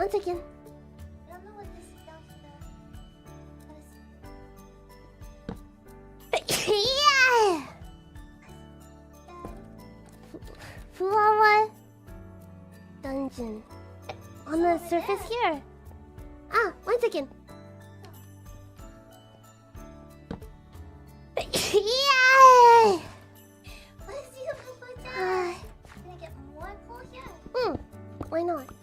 Once again. I don't know what this is down Yeah! Fuwawa dungeon. On the surface here. Ah, once again. Yeah! What is you down? Can I get more coal here? Why not?